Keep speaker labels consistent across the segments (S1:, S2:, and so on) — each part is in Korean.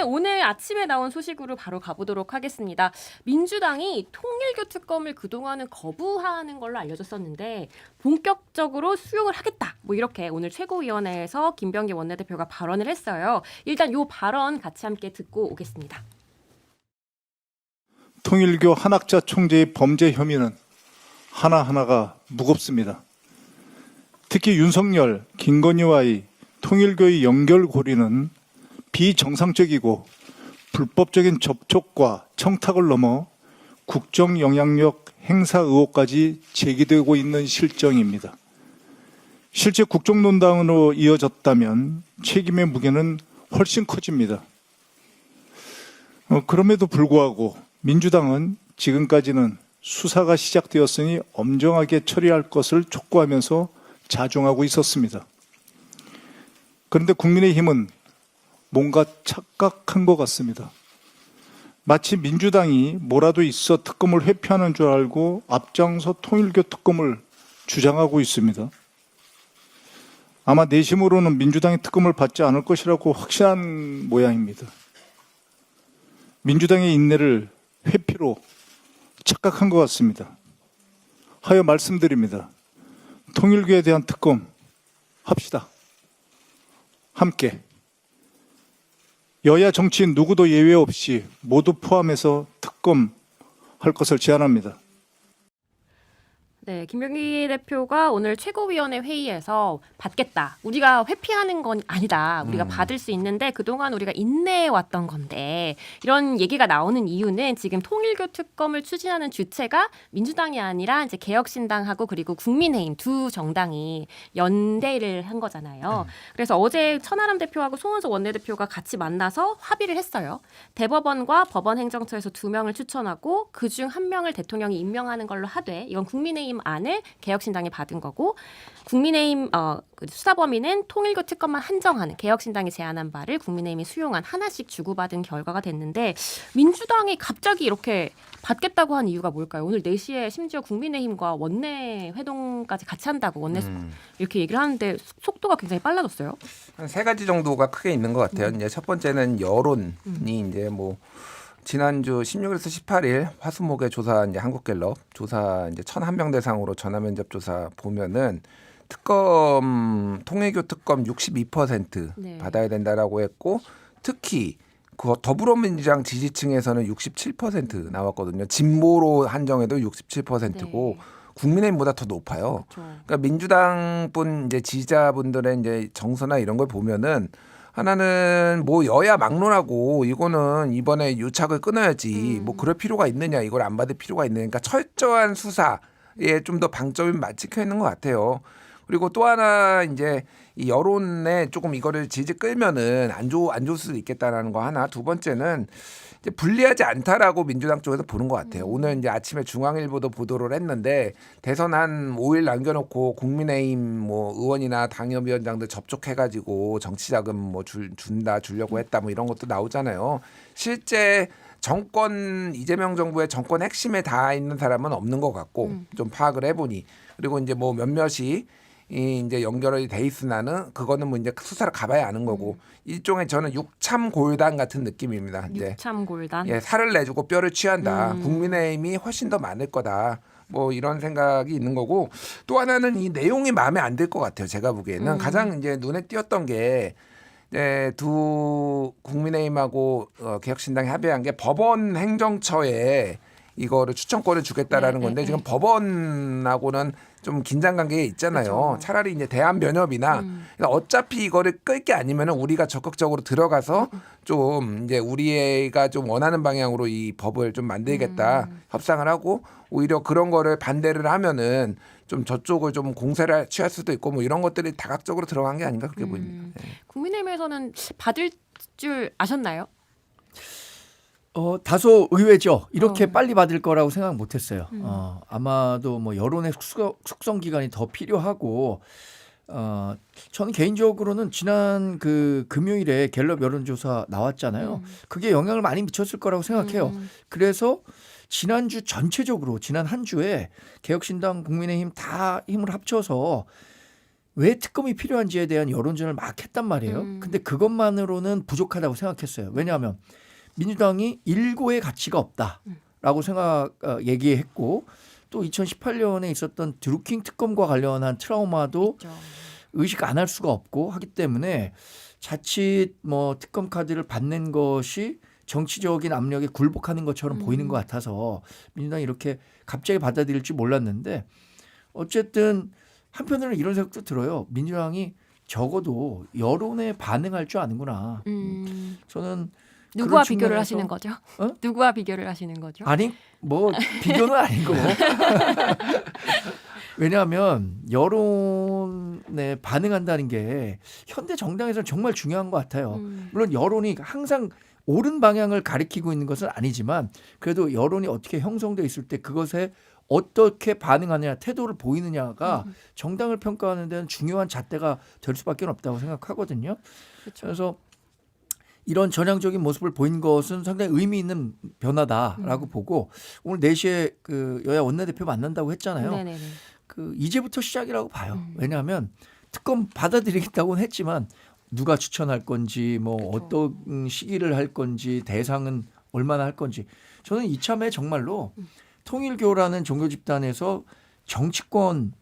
S1: 이슈는 오늘 아침에 나온 소식으로 바로 가보도록 하겠습니다. 민주당이 통일교 특검을 그동안은 거부하는 걸로 알려졌었는데 본격적으로 수용을 하겠다. 뭐 이렇게 오늘 최고위원회에서 김병기 원내대표가 발언을 했어요. 일단 이 발언 같이 함께 듣고 오겠습니다.
S2: 통일교 한학자 총재의 범죄 혐의는 하나하나가 무겁습니다. 특히 윤석열, 김건희와의 통일교의 연결고리는 비정상적이고 불법적인 접촉과 청탁을 넘어 국정 영향력 행사 의혹까지 제기되고 있는 실정입니다. 실제 국정농단으로 이어졌다면 책임의 무게는 훨씬 커집니다. 그럼에도 불구하고 민주당은 지금까지는 수사가 시작되었으니 엄정하게 처리할 것을 촉구하면서 자중하고 있었습니다. 그런데 국민의힘은 뭔가 착각한 것 같습니다. 마치 민주당이 뭐라도 있어 특검을 회피하는 줄 알고 앞장서 통일교 특검을 주장하고 있습니다. 아마 내심으로는 민주당이 특검을 받지 않을 것이라고 확신한 모양입니다. 민주당의 인내를 회피로 착각한 것 같습니다. 하여 말씀드립니다. 통일교에 대한 특검 합시다. 함께. 여야 정치인 누구도 예외 없이 모두 포함해서 특검할 것을 제안합니다.
S1: 네, 김병기 대표가 오늘 최고위원회 회의에서 받겠다. 우리가 회피하는 건 아니다. 우리가 받을 수 있는데 그동안 우리가 인내해왔던 건데 이런 얘기가 나오는 이유는 지금 통일교 특검을 추진하는 주체가 민주당이 아니라 이제 개혁신당하고 그리고 국민의힘 두 정당이 연대를 한 거잖아요. 그래서 어제 천하람 대표하고 송원석 원내대표가 같이 만나서 합의를 했어요. 대법원과 법원행정처에서 2명을 추천하고 그중 1명을 대통령이 임명하는 걸로 하되 이건 국민의힘 안을 개혁신당이 받은 거고 국민의힘 수사 범위는 통일교 특검만 한정하는 개혁신당이 제안한 바를 국민의힘이 수용한 하나씩 주고받은 결과가 됐는데 민주당이 갑자기 이렇게 받겠다고 한 이유가 뭘까요? 오늘 4시에 심지어 국민의힘과 원내 회동까지 같이 한다고 원내 이렇게 얘기를 하는데 속도가 굉장히 빨라졌어요.
S3: 한 3가지 정도가 크게 있는 것 같아요. 이제 첫 번째는 여론이 이제 뭐 지난주 16일에서 18일 화수목에 조사 이제 한국갤럽 조사 이제 1,001명 대상으로 전화 면접 조사 보면은 특검 통일교 특검 62%
S1: 네.
S3: 받아야 된다라고 했고 특히 그 더불어민주당 지지층에서는 67% 나왔거든요. 진보로 한정해도 67%고
S1: 네.
S3: 국민의힘보다 더 높아요.
S1: 그렇죠.
S3: 그러니까 민주당분 이제 지지자분들의 이제 정서나 이런 걸 보면은 하나는 뭐 여야 막론하고 이거는 이번에 유착을 끊어야지 뭐 그럴 필요가 있느냐 이걸 안 받을 필요가 있느냐 그러니까 철저한 수사에 좀 더 방점이 찍혀 있는 것 같아요. 그리고 또 하나 이제 이 여론에 조금 이거를 질질 끌면은 안 좋을 수도 있겠다라는 거 하나. 두 번째는 이제 불리하지 않다라고 민주당 쪽에서 보는 것 같아요. 오늘 이제 아침에 중앙일보도 보도를 했는데 대선 한 5일 남겨놓고 국민의힘 뭐 의원이나 당협위원장들 접촉해가지고 정치자금 뭐 주려고 했다 뭐 이런 것도 나오잖아요. 실제 정권 이재명 정부의 정권 핵심에 닿아 있는 사람은 없는 것 같고 좀 파악을 해보니 그리고 이제 뭐 몇몇이 이제 연결이 돼 있으나는 그거는 뭐 이제 수사를 가봐야 아는 거고 일종의 저는 육참골단 같은 느낌입니다. 이제
S1: 육참골단.
S3: 예, 살을 내주고 뼈를 취한다. 국민의힘이 훨씬 더 많을 거다. 뭐 이런 생각이 있는 거고 또 하나는 이 내용이 마음에 안 들 것 같아요. 제가 보기에는 가장 이제 눈에 띄었던 게 두 국민의힘하고 개혁신당이 합의한 게 법원 행정처에 이거를 추천권을 주겠다라는 건데 지금 법원하고는 좀 긴장 관계에 있잖아요.
S1: 그렇죠.
S3: 차라리 이제 대한변협이나 그러니까 어차피 이거를 끌 게 아니면은 우리가 적극적으로 들어가서 좀 이제 우리가 좀 원하는 방향으로 이 법을 좀 만들겠다 협상을 하고 오히려 그런 거를 반대를 하면은 좀 저쪽을 좀 공세를 취할 수도 있고 뭐 이런 것들이 다각적으로 들어간 게 아닌가 그렇게 보입니다. 네.
S1: 국민의힘에서는 받을 줄 아셨나요?
S4: 다소 의외죠. 이렇게 빨리 받을 거라고 생각 못했어요. 아마도 뭐 여론의 숙성 기간이 더 필요하고, 저는 개인적으로는 지난 그 금요일에 갤럽 여론조사 나왔잖아요. 그게 영향을 많이 미쳤을 거라고 생각해요. 그래서 지난주 전체적으로 지난 한 주에 개혁신당, 국민의힘 다 힘을 합쳐서 왜 특검이 필요한지에 대한 여론전을 막 했단 말이에요. 근데 그것만으로는 부족하다고 생각했어요. 왜냐하면 민주당이 일고의 가치가 없다라고 얘기했고 또 2018년에 있었던 드루킹 특검과 관련한 트라우마도
S1: 그렇죠.
S4: 의식 안 할 수가 없고 하기 때문에 자칫 뭐 특검 카드를 받는 것이 정치적인 압력에 굴복하는 것처럼 보이는 것 같아서 민주당이 이렇게 갑자기 받아들일지 몰랐는데 어쨌든 한편으로는 이런 생각도 들어요. 민주당이 적어도 여론에 반응할 줄 아는구나. 저는
S1: 누구와
S4: 그런
S1: 비교를
S4: 측면에서-
S1: 하시는 거죠?
S4: 어?
S1: 누구와 비교를 하시는 거죠?
S4: 아니 뭐 비교는 아니고 왜냐하면 여론에 반응한다는 게 현대 정당에서는 정말 중요한 것 같아요. 물론 여론이 항상 옳은 방향을 가리키고 있는 것은 아니지만 그래도 여론이 어떻게 형성돼 있을 때 그것에 어떻게 반응하느냐 태도를 보이느냐가 정당을 평가하는 데는 중요한 잣대가 될 수밖에 없다고 생각하거든요.
S1: 그렇죠.
S4: 그래서 이런 전향적인 모습을 보인 것은 상당히 의미 있는 변화다라고 보고 오늘 4시에 그 여야 원내대표 만난다고 했잖아요.
S1: 네네네.
S4: 그 이제부터 시작이라고 봐요. 왜냐하면 특검 받아들이겠다고는 했지만 누가 추천할 건지 뭐
S1: 그렇죠.
S4: 어떤 시기를 할 건지 대상은 얼마나 할 건지 저는 이참에 정말로 통일교라는 종교 집단에서 정치권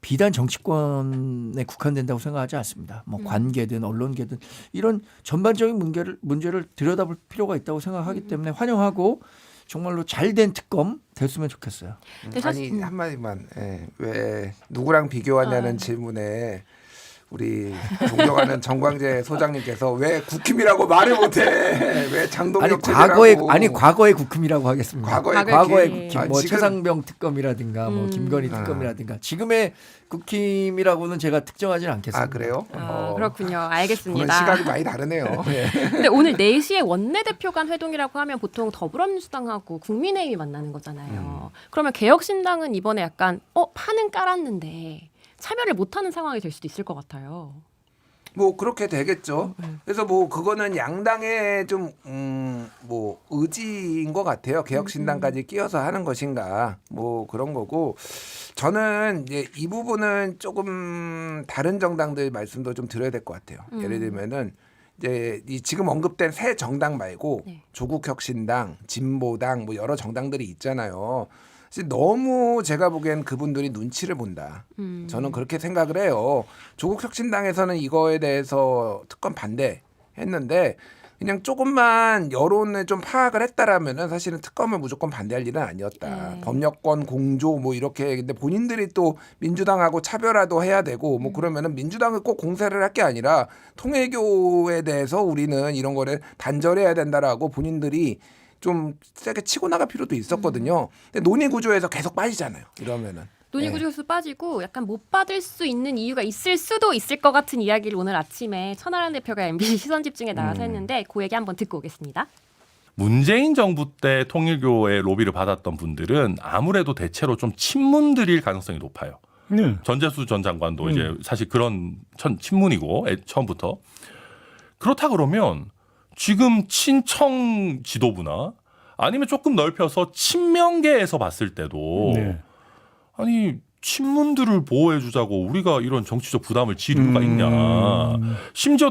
S4: 비단 정치권에 국한된다고 생각하지 않습니다. 뭐 관계든 언론계든 이런 전반적인 문제를 들여다볼 필요가 있다고 생각하기 때문에 환영하고 정말로 잘된 특검 됐으면 좋겠어요.
S1: 근데 사실-
S3: 아니 한마디만 왜 누구랑 비교하냐는 질문에 우리 존경하는 정광재 소장님께서 왜 국힘이라고 말을 못해? 왜 장동혁
S4: 과거의 국힘이라고 하겠습니다.
S3: 과거의
S4: 과거의
S1: 국힘.
S4: 국힘,
S3: 아,
S4: 뭐
S3: 지금-
S4: 최상병 특검이라든가 뭐 김건희 특검이라든가 지금의 국힘이라고는 제가 특정하지는 않겠습니다.
S3: 아 그래요?
S1: 그렇군요.
S3: 보는
S1: 알겠습니다.
S3: 시각이 많이 다르네요. 예.
S1: 근데 오늘 4시에 원내대표 간 회동이라고 하면 보통 더불어민주당하고 국민의힘이 만나는 거잖아요. 그러면 개혁신당은 이번에 약간 판은 깔았는데 참여를 못하는 상황이 될 수도 있을 것 같아요.
S3: 뭐 그렇게 되겠죠. 그래서 뭐 그거는 양당의 좀 뭐 의지인 것 같아요. 개혁신당까지 끼어서 하는 것인가 뭐 그런 거고 저는 이제 이 부분은 조금 다른 정당들 말씀도 좀 드려야 될 것 같아요. 예를 들면은 이제 이 지금 언급된 새 정당 말고
S1: 네.
S3: 조국혁신당, 진보당 뭐 여러 정당들이 있잖아요. 사실 너무 제가 보기엔 그분들이 눈치를 본다. 저는 그렇게 생각을 해요. 조국혁신당에서는 이거에 대해서 특검 반대했는데 그냥 조금만 여론을 좀 파악을 했다라면은 사실은 특검을 무조건 반대할 일은 아니었다.
S1: 네.
S3: 법력권 공조 뭐 이렇게 근데 본인들이 또 민주당하고 차별화도 해야 되고 뭐 그러면은 민주당을 꼭 공세를 할 게 아니라 통일교에 대해서 우리는 이런 거를 단절해야 된다라고 본인들이 좀 세게 치고 나갈 필요도 있었거든요. 근데 논의 구조에서 계속 빠지잖아요. 이러면은.
S1: 논의
S3: 네.
S1: 구조에서 빠지고 약간 못 받을 수 있는 이유가 있을 수도 있을 것 같은 이야기를 오늘 아침에 천하람 대표가 MBC 시선집중에 나와서 했는데 그 얘기 한번 듣고 오겠습니다.
S5: 문재인 정부 때 통일교의 로비를 받았던 분들은 아무래도 대체로 좀 친문들일 가능성이 높아요.
S2: 네.
S5: 전재수 전 장관도 이제 사실 그런 친문이고 처음부터. 그렇다 그러면 지금 친청 지도부나 아니면 조금 넓혀서 친명계에서 봤을 때도
S2: 네.
S5: 아니 친문들을 보호해 주자고 우리가 이런 정치적 부담을 질 이유가 있냐. 심지어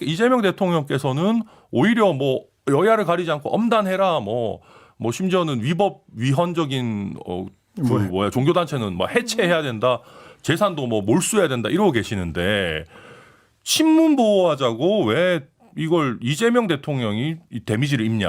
S5: 이재명 대통령께서는 오히려 뭐 여야를 가리지 않고 엄단해라 뭐 심지어는 위헌적인 종교단체는 뭐 해체해야 된다. 재산도 뭐 몰수해야 된다. 이러고 계시는데 친문 보호하자고 왜 이걸 이재명 대통령이 데미지를 입냐.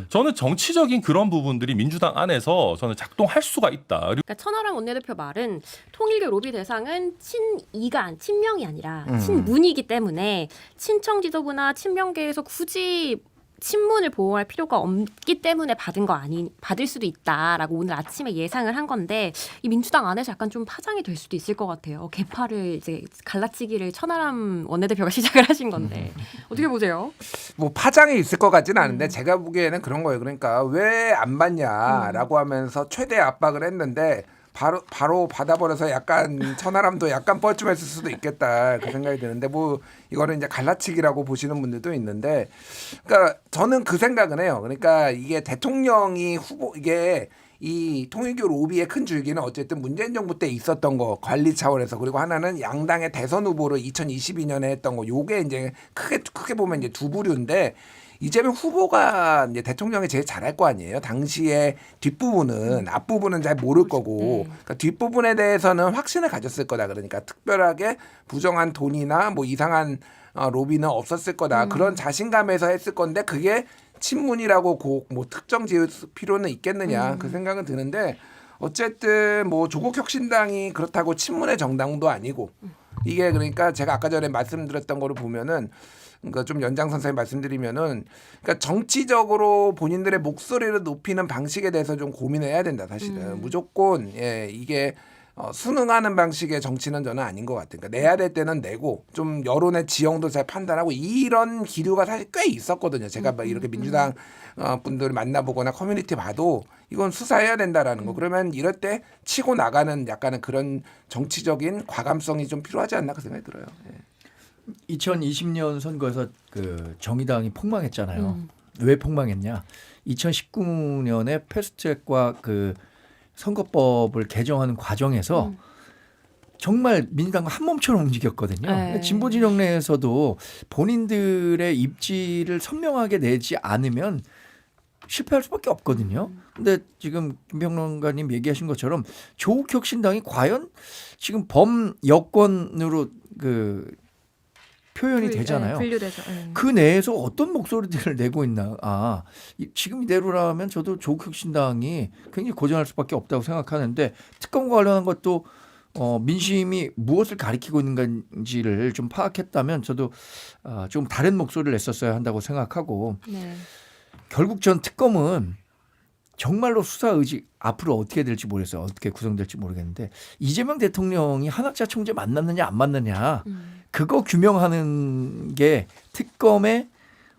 S5: 저는 정치적인 그런 부분들이 민주당 안에서 저는 작동할 수가 있다.
S1: 그러니까 천하람 원내대표 말은 통일교 로비 대상은 친명이 아니라 친문이기 때문에 친청 지도부나 친명계에서 굳이 친문을 보호할 필요가 없기 때문에 받을 수도 있다라고 오늘 아침에 예상을 한 건데 이 민주당 안에서 약간 좀 파장이 될 수도 있을 것 같아요. 개파를 이제 갈라치기를 천하람 원내대표가 시작을 하신 건데 어떻게 보세요?
S3: 뭐 파장이 있을 것 같지는 않은데 제가 보기에는 그런 거예요. 그러니까 왜 안 받냐라고 하면서 최대 압박을 했는데 바로 받아버려서 약간 천하람도 약간 뻘쭘했을 수도 있겠다 그 생각이 드는데 뭐 이거는 이제 갈라치기라고 보시는 분들도 있는데 그러니까 저는 그 생각은 해요. 그러니까 이게 대통령이 이게 이 통일교 로비의 큰 줄기는 어쨌든 문재인 정부 때 있었던 거 관리 차원에서 그리고 하나는 양당의 대선 후보를 2022년에 했던 거 요게 이제 크게 보면 이제 두 부류인데 이재명 후보가 이제 대통령이 제일 잘할 거 아니에요. 당시에 뒷부분은 앞부분은 잘 모를 거고 그러니까 뒷부분에 대해서는 확신을 가졌을 거다. 그러니까 특별하게 부정한 돈이나 뭐 이상한 로비는 없었을 거다. 그런 자신감에서 했을 건데 그게 친문이라고 뭐 특정 지을 필요는 있겠느냐 그 생각은 드는데 어쨌든 뭐 조국혁신당이 그렇다고 친문의 정당도 아니고 이게 그러니까 제가 아까 전에 말씀드렸던 거를 보면은 그러니까 좀 연장선상에 말씀드리면은 그러니까 정치적으로 본인들의 목소리를 높이는 방식에 대해서 좀 고민해야 된다 사실은 무조건 이게 순응하는 방식의 정치는 저는 아닌 것 같아요. 그러니까 내야 될 때는 내고 좀 여론의 지형도 잘 판단하고 이런 기류가 사실 꽤 있었거든요. 제가 막 이렇게 민주당 분들 만나보거나 커뮤니티 봐도 이건 수사해야 된다라는 거. 그러면 이럴 때 치고 나가는 약간은 그런 정치적인 과감성이 좀 필요하지 않나 그 생각이 들어요.
S4: 2020년 선거에서 그 정의당이 폭망했잖아요. 왜 폭망했냐? 2019년에 패스트트랙과 그 선거법을 개정하는 과정에서 정말 민주당과 한 몸처럼 움직였거든요.
S1: 네.
S4: 진보 진영 내에서도 본인들의 입지를 선명하게 내지 않으면 실패할 수밖에 없거든요. 근데 지금 김평론가님 얘기하신 것처럼 조국혁신당이 과연 지금 범여권으로 그 표현이 되잖아요.
S1: 분류되죠.
S4: 그 내에서 어떤 목소리들을 내고 있나. 지금 이대로라면 저도 조국혁신당이 굉장히 고전할 수밖에 없다고 생각하는데 특검과 관련한 것도 민심이 무엇을 가리키고 있는 건지를 좀 파악했다면 저도 좀 다른 목소리를 냈었어야 한다고 생각하고
S1: 네.
S4: 결국 전 특검은 정말로 수사 의지 앞으로 어떻게 될지 모르겠어요. 어떻게 구성될지 모르겠는데 이재명 대통령이 한학자 총재 만났느냐 안 만났느냐 그거 규명하는 게 특검의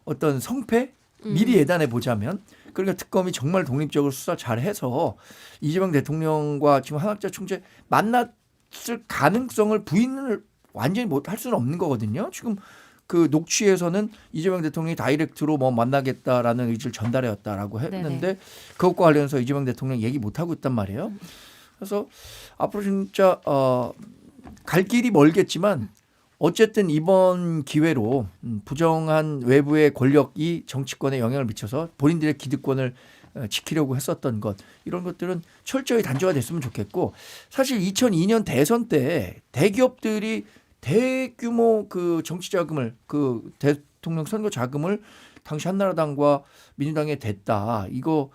S4: 어떤 성패 미리 예단해 보자면 그러니까 특검이 정말 독립적으로 수사 잘해서 이재명 대통령과 지금 한학자 총재 만났을 가능성을 부인을 완전히 못 할 수는 없는 거거든요. 지금 그 녹취에서는 이재명 대통령이 다이렉트로 뭐 만나겠다라는 의지를 전달해왔다라고 했는데
S1: 네네.
S4: 그것과 관련해서 이재명 대통령 얘기 못 하고 있단 말이에요. 그래서 앞으로 진짜 갈 길이 멀겠지만 어쨌든 이번 기회로 부정한 외부의 권력이 정치권에 영향을 미쳐서 본인들의 기득권을 지키려고 했었던 것 이런 것들은 철저히 단죄가 됐으면 좋겠고 사실 2002년 대선 때 대기업들이 대규모 그 정치 자금을 그 대통령 선거 자금을 당시 한나라당과 민주당에 댔다 이거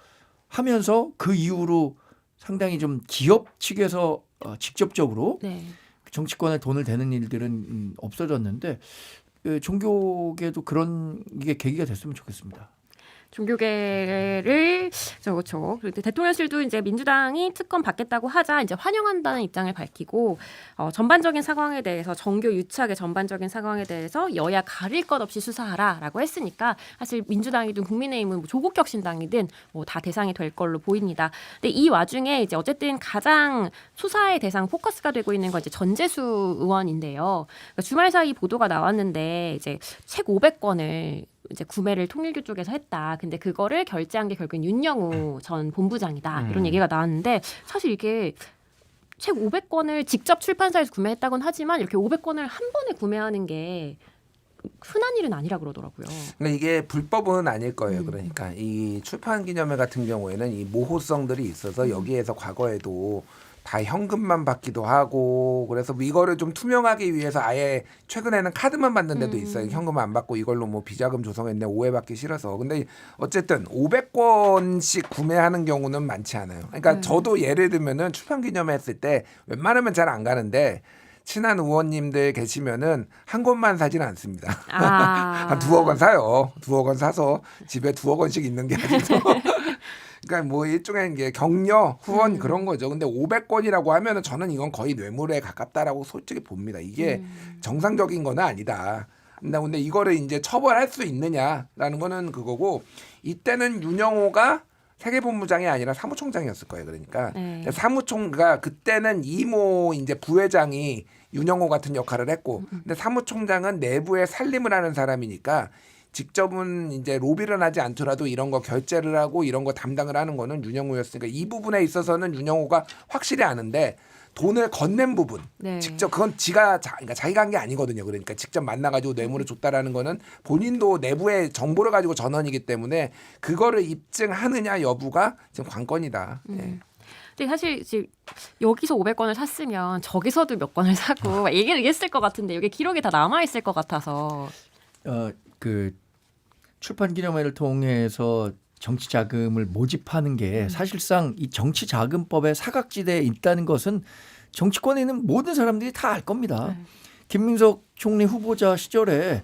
S4: 하면서 그 이후로 상당히 좀 기업 측에서 직접적으로
S1: 네.
S4: 정치권에 돈을 대는 일들은 없어졌는데 종교계도 그런 게 계기가 됐으면 좋겠습니다.
S1: 종교계를 그렇죠. 그리고 대통령실도 이제 민주당이 특검 받겠다고 하자 이제 환영한다는 입장을 밝히고 전반적인 상황에 대해서 정교 유착의 전반적인 상황에 대해서 여야 가릴 것 없이 수사하라라고 했으니까 사실 민주당이든 국민의힘은 뭐 조국혁신당이든 뭐 다 대상이 될 걸로 보입니다. 근데 이 와중에 이제 어쨌든 가장 수사의 대상 포커스가 되고 있는 건 이제 전재수 의원인데요. 그러니까 주말 사이 보도가 나왔는데 이제 책 500권을 이제 구매를 통일교 쪽에서 했다. 근데 그거를 결제한 게 결국엔 윤영우 전 본부장이다. 이런 얘기가 나왔는데 사실 이게 책 500권을 직접 출판사에서 구매했다곤 하지만 이렇게 500권을 한 번에 구매하는 게 흔한 일은 아니라 그러더라고요.
S3: 근데 이게 불법은 아닐 거예요. 그러니까 이 출판 기념회 같은 경우에는 이 모호성들이 있어서 여기에서 과거에도 다 현금만 받기도 하고 그래서 이거를 좀 투명하기 위해서 아예 최근에는 카드만 받는 데도 있어요. 현금 안 받고 이걸로 뭐 비자금 조성했는데 오해받기 싫어서. 근데 어쨌든 500권씩 구매하는 경우는 많지 않아요. 그러니까 저도 예를 들면은 출판 기념회 했을 때 웬만하면 잘 안 가는데 친한 의원님들 계시면은 한 권만 사지는 않습니다. 한 2억 원 사요. 2억 원 사서 집에 2억 원씩 있는 게 아직도. 그러니까 뭐 일종의 이게 격려 후원 그런 거죠. 근데 500권이라고 하면은 저는 이건 거의 뇌물에 가깝다라고 솔직히 봅니다. 이게 정상적인 건 아니다. 근데 이거를 이제 처벌할 수 있느냐라는 거는 그거고 이때는 윤영호가 세계본부장이 아니라 사무총장이었을 거예요. 그러니까 사무총가 그때는 이모 이제 부회장이 윤영호 같은 역할을 했고 근데 사무총장은 내부에 살림을 하는 사람이니까 직접은 이제 로비를 하지 않더라도 이런 거 결제를 하고 이런 거 담당을 하는 거는 윤영호였으니까 이 부분에 있어서는 윤영호가 확실히 아는데 돈을 건넨 부분
S1: 네.
S3: 직접 그건 그러니까 자기가 한 게 아니거든요. 그러니까 직접 만나가지고 뇌물을 줬다라는 거는 본인도 내부의 정보를 가지고 전원이기 때문에 그거를 입증하느냐 여부가 지금 관건이다. 예.
S1: 근데 사실 지금 여기서 500건을 샀으면 저기서도 몇 건을 사고 막 얘기를 했을 것 같은데 여기 기록이 다 남아 있을 것 같아서.
S4: 그 출판 기념회를 통해서 정치 자금을 모집하는 게 사실상 이 정치 자금법의 사각지대에 있다는 것은 정치권에 있는 모든 사람들이 다 알 겁니다.
S1: 네.
S4: 김민석 총리 후보자 시절에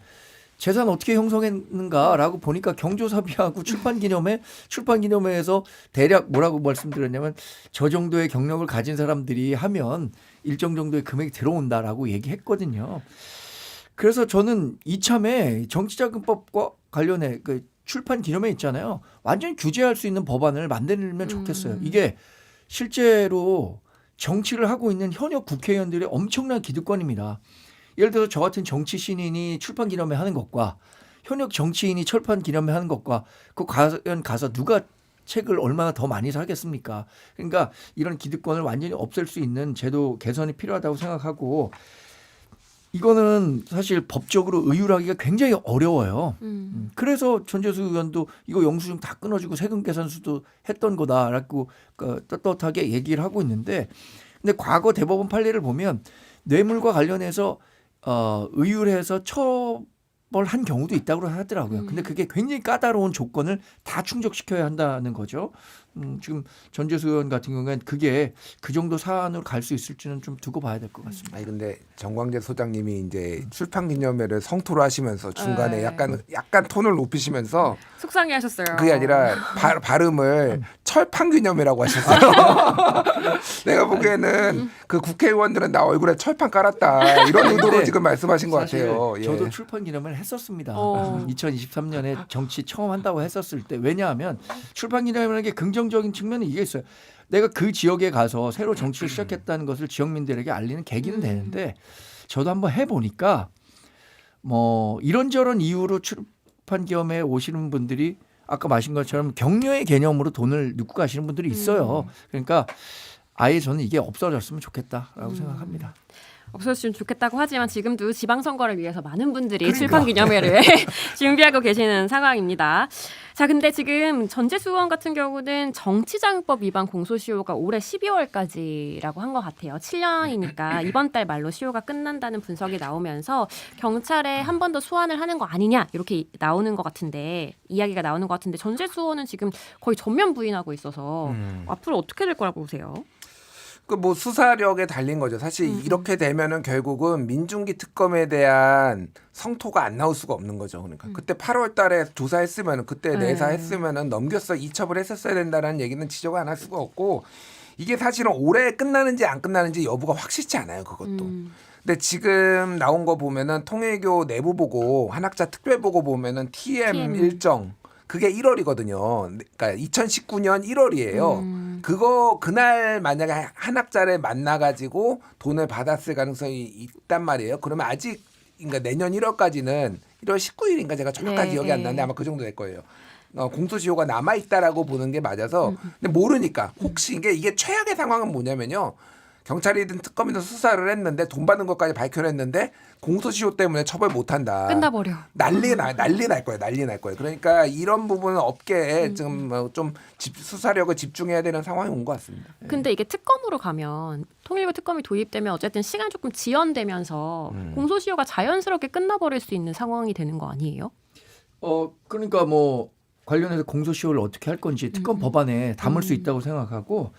S4: 재산 어떻게 형성했는가라고 보니까 경조사비하고 출판기념회에서 대략 뭐라고 말씀드렸냐면 저 정도의 경력을 가진 사람들이 하면 일정 정도의 금액이 들어온다라고 얘기했거든요. 그래서 저는 이참에 정치자금법과 관련해 그 출판 기념회 있잖아요. 완전히 규제할 수 있는 법안을 만들면 좋겠어요. 이게 실제로 정치를 하고 있는 현역 국회의원들의 엄청난 기득권입니다. 예를 들어서 저 같은 정치 신인이 출판 기념회 하는 것과 현역 정치인이 출판 기념회 하는 것과 그 과연 가서 누가 책을 얼마나 더 많이 사겠습니까? 그러니까 이런 기득권을 완전히 없앨 수 있는 제도 개선이 필요하다고 생각하고 이거는 사실 법적으로 의율하기가 굉장히 어려워요. 그래서 전재수 의원도 이거 영수증 다 끊어주고 세금 계산서도 했던 거다라고 떳떳하게 얘기를 하고 있는데 근데 과거 대법원 판례를 보면 뇌물과 관련해서 의율해서 처벌한 경우도 있다고 하더라고요. 근데 그게 굉장히 까다로운 조건을 다 충족시켜야 한다는 거죠. 지금 전재수 의원 같은 경우에는 그게 그 정도 사안으로 갈 수 있을지는 좀 두고 봐야 될 것 같습니다.
S3: 아니 근데 정광재 소장님이 이제 출판 기념회를 성토를 하시면서 중간에
S1: 네.
S3: 약간 톤을 높이시면서
S1: 속상해하셨어요.
S3: 그게 아니라 발음을 철판 기념회라고 하셨어요. 내가 보기에는 그 국회의원들은 나 얼굴에 철판 깔았다 이런 의도로
S4: 근데
S3: 지금 말씀하신 것
S4: 사실
S3: 같아요. 예.
S4: 저도 출판 기념회를 했었습니다.
S1: 어.
S4: 2023년에 정치 처음 한다고 했었을 때 왜냐하면 출판 기념회라는 게 긍정적인 측면이 이게 있어요. 내가 그 지역에 가서 새로 정치를 시작했다는 것을 지역민들에게 알리는 계기는 되는데 저도 한번 해보니까 뭐 이런저런 이유로 출판 기념회에 오시는 분들이 아까 마신 것처럼 격려의 개념으로 돈을 넣고 가시는 분들이 있어요. 그러니까 아예 저는 이게 없어졌으면 좋겠다라고 생각합니다.
S1: 없어졌으면 좋겠다고 하지만 지금도 지방선거를 위해서 많은 분들이
S4: 그러니까.
S1: 출판 기념회를 준비하고 계시는 상황입니다. 자, 근데 지금 전재수 의원 같은 경우는 정치자금법 위반 공소시효가 올해 12월까지라고 한 것 같아요. 7년이니까 이번 달 말로 시효가 끝난다는 분석이 나오면서 경찰에 한 번 더 소환을 하는 거 아니냐 이렇게 나오는 것 같은데 이야기가 나오는 것 같은데 전재수 의원은 지금 거의 전면 부인하고 있어서 앞으로 어떻게 될 거라고 보세요?
S3: 그 뭐 수사력에 달린 거죠. 사실 이렇게 되면은 결국은 민중기 특검에 대한 성토가 안 나올 수가 없는 거죠. 그러니까 그때 8월달에 조사했으면은 그때 내사했으면은 넘겼어 이첩을 했었어야 된다라는 얘기는 지적을 안 할 수가 없고 이게 사실은 올해 끝나는지 안 끝나는지 여부가 확실치 않아요. 그것도. 근데 지금 나온 거 보면은 통일교 내부 보고 한학자 특별 보고 보면은 TM 일정 그게 1월이거든요. 그러니까 2019년 1월이에요. 그날 만약에 한학자를 만나가지고 돈을 받았을 가능성이 있단 말이에요. 그러면 아직 그러니까 내년 1월까지는 1월 19일인가 제가 정확하게 기억이 안 나는데 아마 그 정도 될 거예요. 공소시효가 남아 있다라고 보는 게 맞아서 근데 모르니까 혹시 이게 최악의 상황은 뭐냐면요. 경찰이든 특검이든 수사를 했는데 돈 받는 것까지 밝혀냈는데 공소시효 때문에 처벌 못한다.
S1: 끝나버려.
S3: 난리 날 거예요. 난리 날 거예요. 그러니까 이런 부분은 업계에 지금 좀 수사력을 집중해야 되는 상황이 온 것 같습니다.
S1: 근데 이게 특검으로 가면 통일부 특검이 도입되면 어쨌든 시간 조금 지연되면서 공소시효가 자연스럽게 끝나버릴 수 있는 상황이 되는 거 아니에요?
S4: 그러니까 뭐 관련해서 공소시효를 어떻게 할 건지 특검 법안에 담을 수 있다고 생각하고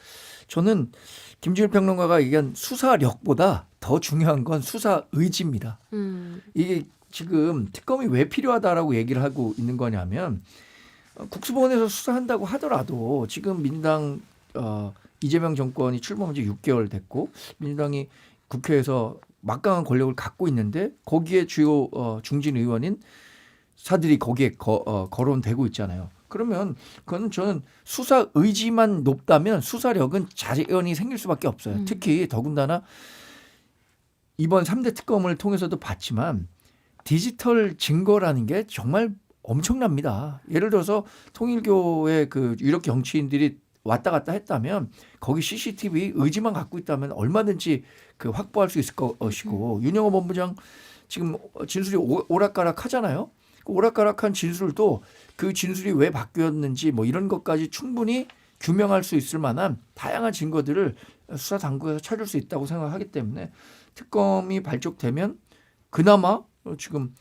S4: 저는 김준일 평론가가 얘기한 수사력보다 더 중요한 건 수사 의지입니다. 이게 지금 특검이 왜 필요하다라고 얘기를 하고 있는 거냐면 국수본에서 수사한다고 하더라도 지금 민주당 이재명 정권이 출범한 지 6개월 됐고 민주당이 국회에서 막강한 권력을 갖고 있는데 거기에 주요 중진 의원인 사들이 거기에 거론되고 있잖아요. 그러면 그건 저는 수사 의지만 높다면 수사력은 자연히 생길 수밖에 없어요. 특히 더군다나 이번 3대 특검을 통해서도 봤지만 디지털 증거라는 게 정말 엄청납니다. 예를 들어서 통일교의 그 유력 정치인들이 왔다 갔다 했다면 거기 CCTV 의지만 갖고 있다면 얼마든지 그 확보할 수 있을 것이고 윤영호 본부장 지금 진술이 오락가락하잖아요. 그 오락가락한 진술도 그 진술이 왜 바뀌었는지 뭐 이런 것까지 충분히 규명할 수 있을 만한 다양한 증거들을 수사 당국에서 찾을 수 있다고 생각하기 때문에 특검이 발족되면 그나마 지금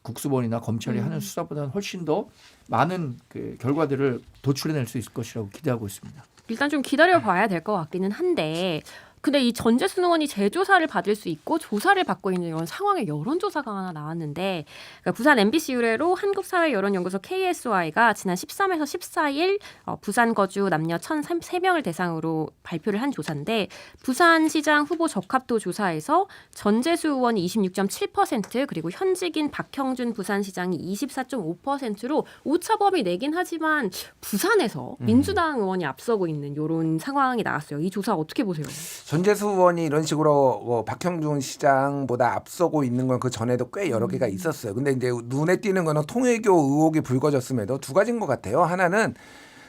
S4: 국수본이나 검찰이 하는 수사보다는 훨씬 더 많은 그 결과들을 도출해낼 수 있을 것이라고 기대하고 있습니다.
S1: 일단 좀 기다려봐야 될 것 같기는 한데 근데 이 전재순 의원이 재조사를 받을 수 있고 조사를 받고 있는 이런 상황에 여론조사가 하나 나왔는데 그러니까 부산 MBC 의뢰로 한국사회여론연구소 KSY가 지난 13에서 14일 부산 거주 남녀 1,003명을 대상으로 발표를 한 조사인데 부산시장 후보 적합도 조사에서 전재수 의원이 26.7% 그리고 현직인 박형준 부산시장이 24.5%로 오차범위 내긴 하지만 부산에서 민주당 의원이 앞서고 있는 이런 상황이 나왔어요. 이 조사 어떻게 보세요?
S3: 전재수 의원이 이런 식으로 뭐 박형준 시장보다 앞서고 있는 건 그 전에도 꽤 여러 개가 있었어요. 근데 이제 눈에 띄는 거는 통일교 의혹이 불거졌음에도 두 가지인 것 같아요. 하나는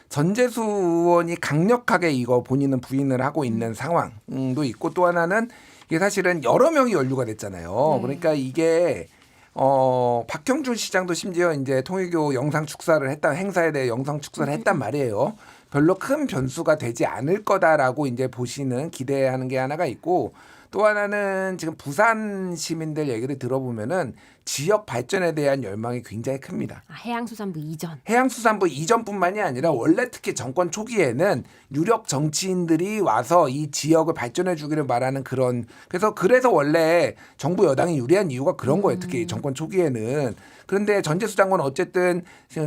S3: 전재수 의원이 강력하게 이거 본인은 부인을 하고 있는 상황도 있고 또 하나는 이게 사실은 여러 명이 연루가 됐잖아요. 그러니까 이게 박형준 시장도 심지어 이제 통일교 영상 축사를 했다 행사에 대해 영상 축사를 했단 말이에요. 별로 큰 변수가 되지 않을 거다라고 이제 보시는 기대하는 게 하나가 있고 또 하나는 지금 부산 시민들 얘기를 들어보면은 지역 발전에 대한 열망이 굉장히 큽니다.
S1: 해양수산부 이전.
S3: 해양수산부 이전뿐만이 아니라 원래 특히 정권 초기에는 유력 정치인들이 와서 이 지역을 발전해 주기를 바라는 그런 그래서 원래 정부 여당이 유리한 이유가 그런 거예요. 특히 정권 초기에는. 그런데 전재수 장관은 어쨌든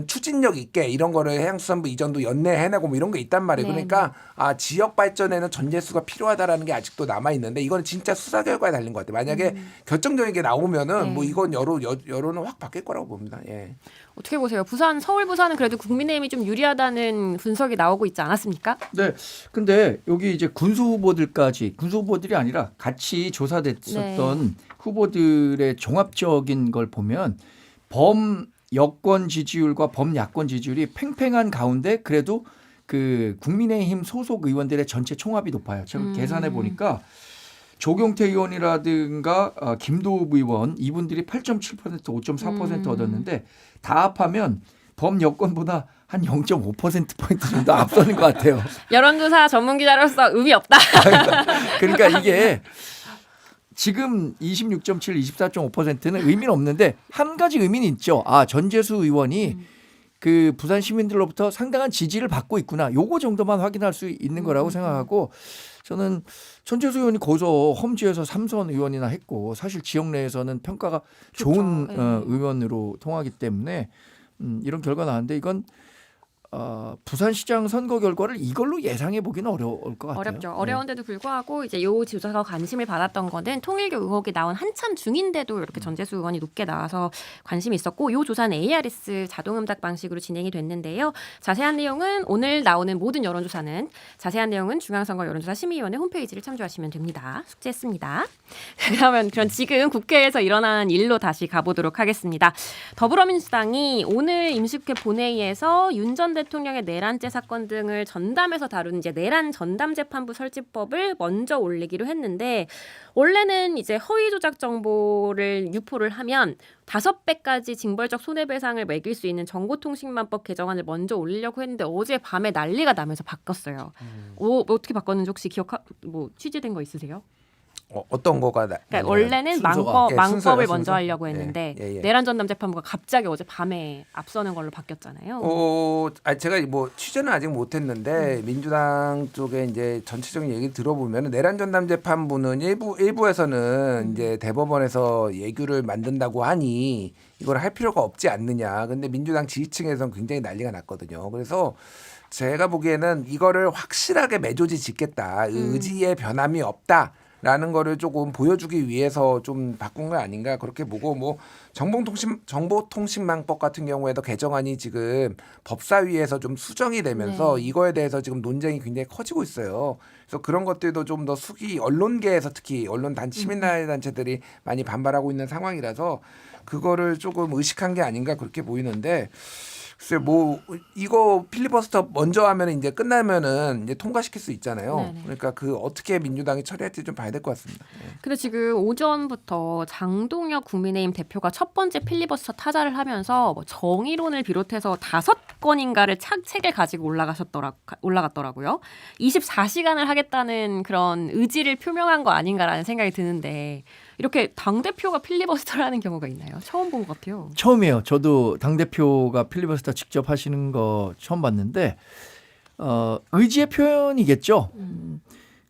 S3: 추진력 있게 이런 거를 해양수산부 이전도 연내해내고 뭐 이런 게 있단 말이에요.
S1: 네.
S3: 그러니까 지역 발전에는 전재수가 필요하다라는 게 아직도 남아 있는데 이거는 진짜 수사 결과에 달린 것 같아요. 만약에 결정적인 게 나오면은
S1: 네.
S3: 뭐 이건 여론은 확 바뀔 거라고 봅니다. 예.
S1: 어떻게 보세요? 서울 부산은 그래도 국민의힘이 좀 유리하다는 분석이 나오고 있지 않았습니까?
S4: 네. 근데 여기 이제 군수 후보들이 아니라 같이 조사됐었던 후보들의 종합적인 걸 보면 범여권 지지율과 범야권 지지율이 팽팽한 가운데 그래도 그 국민의힘 소속 의원들의 전체 총합이 높아요. 제가 계산해 보니까 조경태 의원이라든가 김도읍 의원 이분들이 8.7% 5.4% 얻었는데 다 합하면 범여권보다 한 0.5%포인트 정도 앞서는 것 같아요.
S1: 여론조사 전문기자로서 의미 없다.
S4: 그러니까 이게 지금 26.7, 24.5%는 의미는 없는데 한 가지 의미는 있죠. 전재수 의원이 그 부산 시민들로부터 상당한 지지를 받고 있구나. 요거 정도만 확인할 수 있는 거라고 생각하고 저는 전재수 의원이 거기서 험지에서 3선 의원이나 했고 사실 지역 내에서는 평가가 좋은 의원으로 통하기 때문에 이런 결과 나왔는데 이건 부산시장 선거 결과를 이걸로 예상해 보기는 어려울 것 같아요.
S1: 어렵죠. 어려운데도 불구하고 이제 요 조사가 관심을 받았던 거는 통일교 의혹이 나온 한참 중인데도 이렇게 전재수 의원이 높게 나와서 관심이 있었고 요 조사는 ARS 자동응답 방식으로 진행이 됐는데요. 자세한 내용은 오늘 나오는 모든 여론조사는 자세한 내용은 중앙선거 여론조사 심의위원회 홈페이지를 참조하시면 됩니다. 숙제했습니다. 그럼 지금 국회에서 일어난 일로 다시 가보도록 하겠습니다. 더불어민주당이 오늘 임시국회 본회의에서 윤 전 대통령의 내란죄 사건 등을 전담해서 다룬 이제 내란 전담 재판부 설치법을 먼저 올리기로 했는데 원래는 이제 허위 조작 정보를 유포를 하면 5배까지 징벌적 손해배상을 매길 수 있는 정보통신망법 개정안을 먼저 올리려고 했는데 어제 밤에 난리가 나면서 바꿨어요. 어떻게 바꿨는지 혹시 취재된 거 있으세요?
S3: 어떤 거가
S1: 그러니까 원래는
S4: 순서가.
S1: 망법을
S3: 순서.
S1: 먼저 하려고 했는데 내란 전담 재판부가 갑자기 어제 밤에 앞서는 걸로 바뀌었잖아요.
S3: 제가 뭐 취재는 아직 못했는데 민주당 쪽에 이제 전체적인 얘기 들어보면 내란 전담 재판부는 일부에서는 이제 대법원에서 예규를 만든다고 하니 이걸 할 필요가 없지 않느냐. 근데 민주당 지지층에서는 굉장히 난리가 났거든요. 그래서 제가 보기에는 이거를 확실하게 매조지 짓겠다. 의지의 변함이 없다. 라는 거를 조금 보여주기 위해서 좀 바꾼 거 아닌가 그렇게 보고 뭐 정보통신망법 같은 경우에도 개정안이 지금 법사위에서 좀 수정이 되면서 이거에 대해서 지금 논쟁이 굉장히 커지고 있어요. 그래서 그런 것들도 좀 더 언론계에서 특히 시민단체들이 많이 반발하고 있는 상황이라서 그거를 조금 의식한 게 아닌가 그렇게 보이는데 글쎄 뭐 이거 필리버스터 먼저 하면 이제 끝나면은 이제 통과시킬 수 있잖아요.
S1: 네네.
S3: 그러니까 그 어떻게 민주당이 처리할지 좀 봐야 될 것 같습니다.
S1: 근데 지금 오전부터 장동혁 국민의힘 대표가 첫 번째 필리버스터 타자를 하면서 뭐 정의론을 비롯해서 5건인가를 책을 가지고 올라갔더라고요. 24시간을 하겠다는 그런 의지를 표명한 거 아닌가라는 생각이 드는데 이렇게 당대표가 필리버스터를 하는 경우가 있나요? 처음 본 것 같아요.
S4: 처음이에요. 저도 당대표가 필리버스터 직접 하시는 거 처음 봤는데 의지의 표현이겠죠.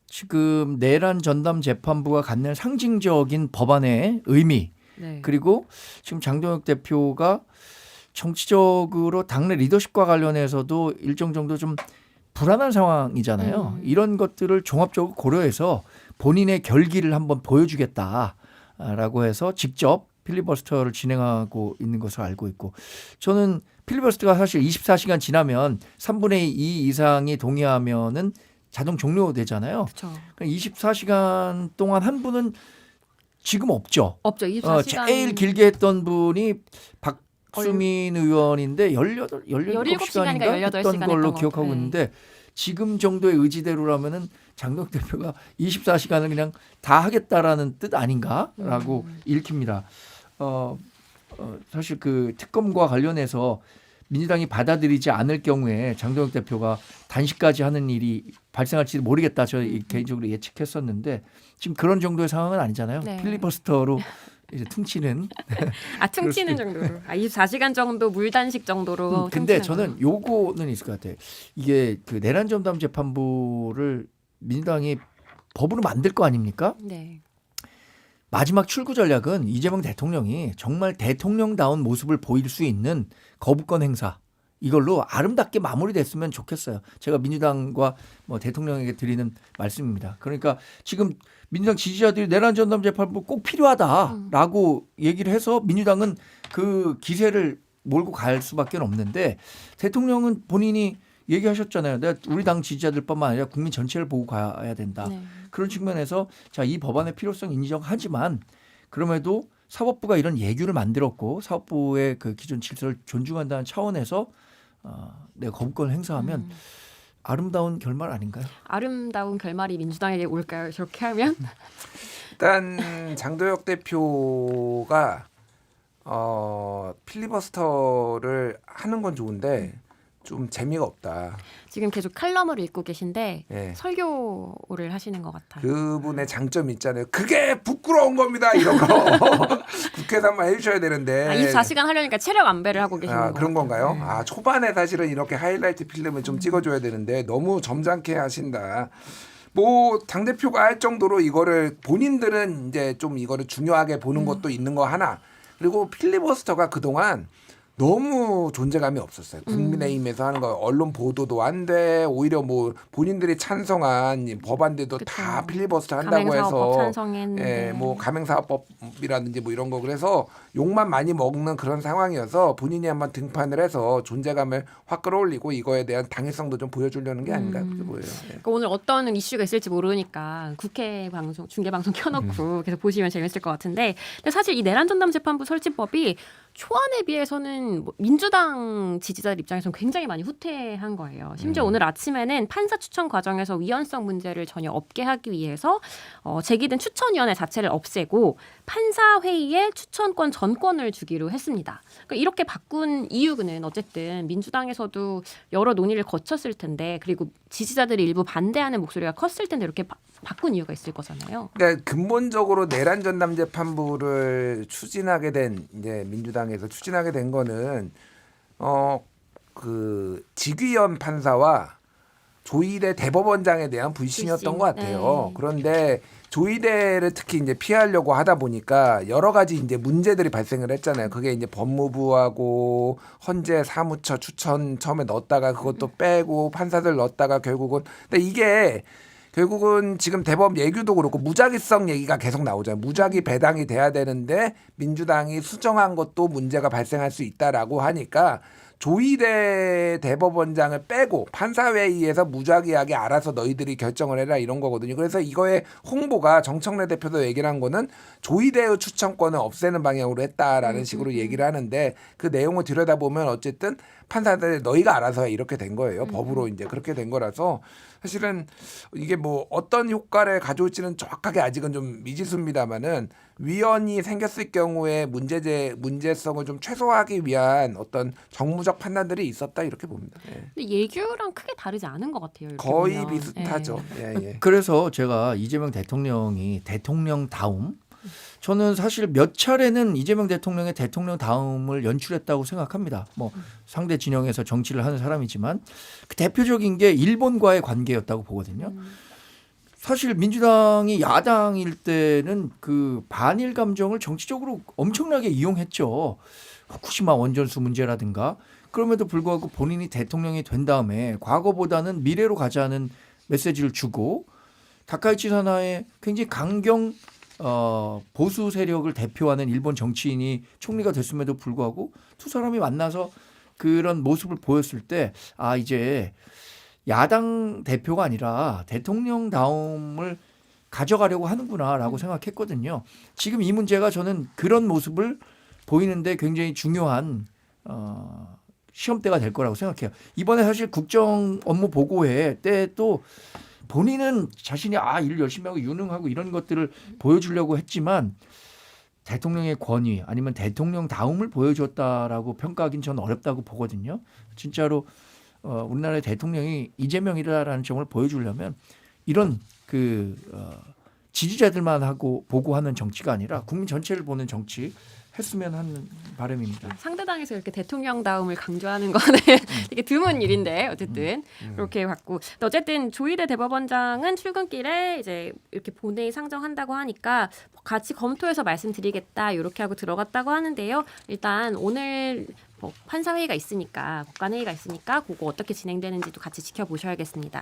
S4: 지금 내란 전담 재판부가 갖는 상징적인 법안의 의미
S1: 네.
S4: 그리고 지금 장동혁 대표가 정치적으로 당내 리더십과 관련해서도 일정 정도 좀 불안한 상황이잖아요. 이런 것들을 종합적으로 고려해서 본인의 결기를 한번 보여주겠다라고 해서 직접 필리버스터를 진행하고 있는 것으로 알고 있고 저는 필리버스터가 사실 24시간 지나면 3분의 2 이상이 동의하면은 자동 종료되잖아요.
S1: 그렇죠.
S4: 24시간 동안 한 분은 지금 없죠.
S1: 없죠. 24시간.
S4: 제일 길게 했던 분이 박수민 의원인데 17시간인가
S1: 17시간인가
S4: 했던
S1: 18시간
S4: 걸로
S1: 했던
S4: 기억하고
S1: 것 같아요.
S4: 있는데 지금 정도의 의지대로라면은 장동혁 대표가 24시간을 그냥 다 하겠다라는 뜻 아닌가라고 읽힙니다. 사실 그 특검과 관련해서 민주당이 받아들이지 않을 경우에 장동혁 대표가 단식까지 하는 일이 발생할지도 모르겠다. 저 개인적으로 예측했었는데 지금 그런 정도의 상황은 아니잖아요.
S1: 네.
S4: 필리버스터로 이제 퉁치는.
S1: 퉁치는 정도로. 24시간 정도 물단식 정도로.
S4: 근데
S1: 퉁치는
S4: 저는 요거는 있을 것 같아요. 이게 그 내란 전담 재판부를 민주당이 법으로 만들 거 아닙니까?
S1: 네.
S4: 마지막 출구 전략은 이재명 대통령이 정말 대통령다운 모습을 보일 수 있는 거부권 행사 이걸로 아름답게 마무리됐으면 좋겠어요. 제가 민주당과 뭐 대통령에게 드리는 말씀입니다. 그러니까 지금 민주당 지지자들이 내란 전담 재판부 꼭 필요하다라고 얘기를 해서 민주당은 그 기세를 몰고 갈 수밖에 없는데 대통령은 본인이 얘기하셨잖아요. 내가 우리 당 지지자들뿐만 아니라 국민 전체를 보고 가야 된다.
S1: 네.
S4: 그런 측면에서 자, 이 법안의 필요성 인정하지만 그럼에도 사법부가 이런 예규를 만들었고 사법부의 그 기존 질서를 존중한다는 차원에서 내가 거부권을 행사하면 아름다운 결말 아닌가요?
S1: 아름다운 결말이 민주당에게 올까요? 저렇게 하면?
S3: 일단 장도혁 대표가 필리버스터를 하는 건 좋은데 좀 재미가 없다.
S1: 지금 계속 칼럼을 읽고 계신데
S3: 예.
S1: 설교를 하시는 것 같아요.
S3: 그분의 장점이 있잖아요. 그게 부끄러운 겁니다. 이런 거 국회에서 한번 해주셔야 되는데.
S1: 24시간 하려니까 체력 안배를 하고 계시는 것
S3: 그런
S1: 같아요.
S3: 건가요? 아 초반에 사실은 이렇게 하이라이트 필름을 좀 찍어줘야 되는데 너무 점잖게 하신다. 뭐 당대표가 할 정도로 이거를 본인들은 이제 좀 이거를 중요하게 보는 것도 있는 거 하나. 그리고 필리버스터가 그동안 너무 존재감이 없었어요. 국민의힘에서 하는 거 언론 보도도 안 돼. 오히려 뭐 본인들이 찬성한 이 법안들도
S1: 그쵸.
S3: 다 필리버스터 한다고
S1: 가맹사업법
S3: 해서
S1: 찬성했는데.
S3: 예, 뭐 가맹사업법이라든지 뭐 이런 거 그래서 욕만 많이 먹는 그런 상황이어서 본인이 한번 등판을 해서 존재감을 확 끌어올리고 이거에 대한 당위성도 좀 보여주려는 게 아닌가 그렇게 보여요. 예.
S1: 그러니까 오늘 어떤 이슈가 있을지 모르니까 국회 방송, 중계 방송 켜놓고 계속 보시면 재밌을 것 같은데, 근데 사실 이 내란 전담 재판부 설치법이 초안에 비해서는 뭐 민주당 지지자들 입장에서는 굉장히 많이 후퇴한 거예요. 심지어 오늘 아침에는 판사 추천 과정에서 위헌성 문제를 전혀 없게 하기 위해서 제기된 추천위원회 자체를 없애고 판사 회의에 추천권 전권을 주기로 했습니다. 그러니까 이렇게 바꾼 이유는 어쨌든 민주당에서도 여러 논의를 거쳤을 텐데, 그리고 지지자들이 일부 반대하는 목소리가 컸을 텐데 이렇게 바꾼 이유가 있을 거잖아요.
S3: 그러니까 근본적으로 내란 전담 재판부를 추진하게 된 이제 민주당에서 추진하게 된 거는 그 직위원 판사와 조희대 대법원장에 대한 불신이었던
S1: 불신.
S3: 것 같아요.
S1: 네.
S3: 그런데 조희대를 특히 이제 피하려고 하다 보니까 여러 가지 이제 문제들이 발생을 했잖아요. 그게 이제 법무부하고 헌재 사무처 추천 처음에 넣었다가 그것도 빼고 판사들 넣었다가 결국은 근데 이게 결국은 지금 대법 예규도 그렇고 무작위성 얘기가 계속 나오잖아요. 무작위 배당이 돼야 되는데 민주당이 수정한 것도 문제가 발생할 수 있다라고 하니까 조희대 대법원장을 빼고 판사회의에서 무작위하게 알아서 너희들이 결정을 해라 이런 거거든요. 그래서 이거의 홍보가 정청래 대표도 얘기를 한 거는 조희대의 추천권을 없애는 방향으로 했다라는 식으로 얘기를 하는데 그 내용을 들여다보면 어쨌든 판사들 너희가 알아서 해 이렇게 된 거예요. 법으로 이제 그렇게 된 거라서 사실은 이게 뭐 어떤 효과를 가져올지는 정확하게 아직은 좀 미지수입니다만은 위헌이 생겼을 경우에 문제성을 좀 최소화하기 위한 어떤 정무적 판단들이 있었다 이렇게 봅니다. 예.
S1: 근데 예규랑 크게 다르지 않은 것 같아요. 이렇게
S3: 거의
S1: 보면.
S3: 비슷하죠.
S1: 예.
S3: 예, 예.
S4: 그래서 제가 이재명 대통령이 대통령다움 저는 사실 몇 차례는 이재명 대통령의 대통령다움을 연출했다고 생각합니다. 뭐 상대 진영에서 정치를 하는 사람이지만 그 대표적인 게 일본과의 관계였다고 보거든요. 사실 민주당이 야당일 때는 그 반일 감정을 정치적으로 엄청나게 이용했죠. 후쿠시마 원전수 문제라든가 그럼에도 불구하고 본인이 대통령이 된 다음에 과거보다는 미래로 가자는 메시지를 주고 다카이치 사나의 굉장히 강경 보수 세력을 대표하는 일본 정치인이 총리가 됐음에도 불구하고 두 사람이 만나서 그런 모습을 보였을 때 아 이제 야당 대표가 아니라 대통령다움을 가져가려고 하는구나라고 생각했거든요. 지금 이 문제가 저는 그런 모습을 보이는데 굉장히 중요한 시험대가 될 거라고 생각해요. 이번에 사실 국정 업무 보고회 때 또 본인은 자신이 일 열심히 하고 유능하고 이런 것들을 보여주려고 했지만 대통령의 권위 아니면 대통령다움을 보여줬다라고 평가하기는 저는 어렵다고 보거든요. 진짜로 우리나라의 대통령이 이재명이라는 점을 보여주려면 이런 지지자들만 하고 보고 하는 정치가 아니라 국민 전체를 보는 정치 했으면 하는 바람입니다.
S1: 상대당에서 이렇게 대통령다움을 강조하는 거는 되게 드문 일인데 어쨌든 그렇게 봤고 또 어쨌든 조희대 대법원장은 출근길에 이제 이렇게 본회의 상정한다고 하니까 같이 검토해서 말씀드리겠다 이렇게 하고 들어갔다고 하는데요. 일단 오늘 판사회의가 있으니까 국간회의가 있으니까 그거 어떻게 진행되는지도 같이 지켜보셔야겠습니다.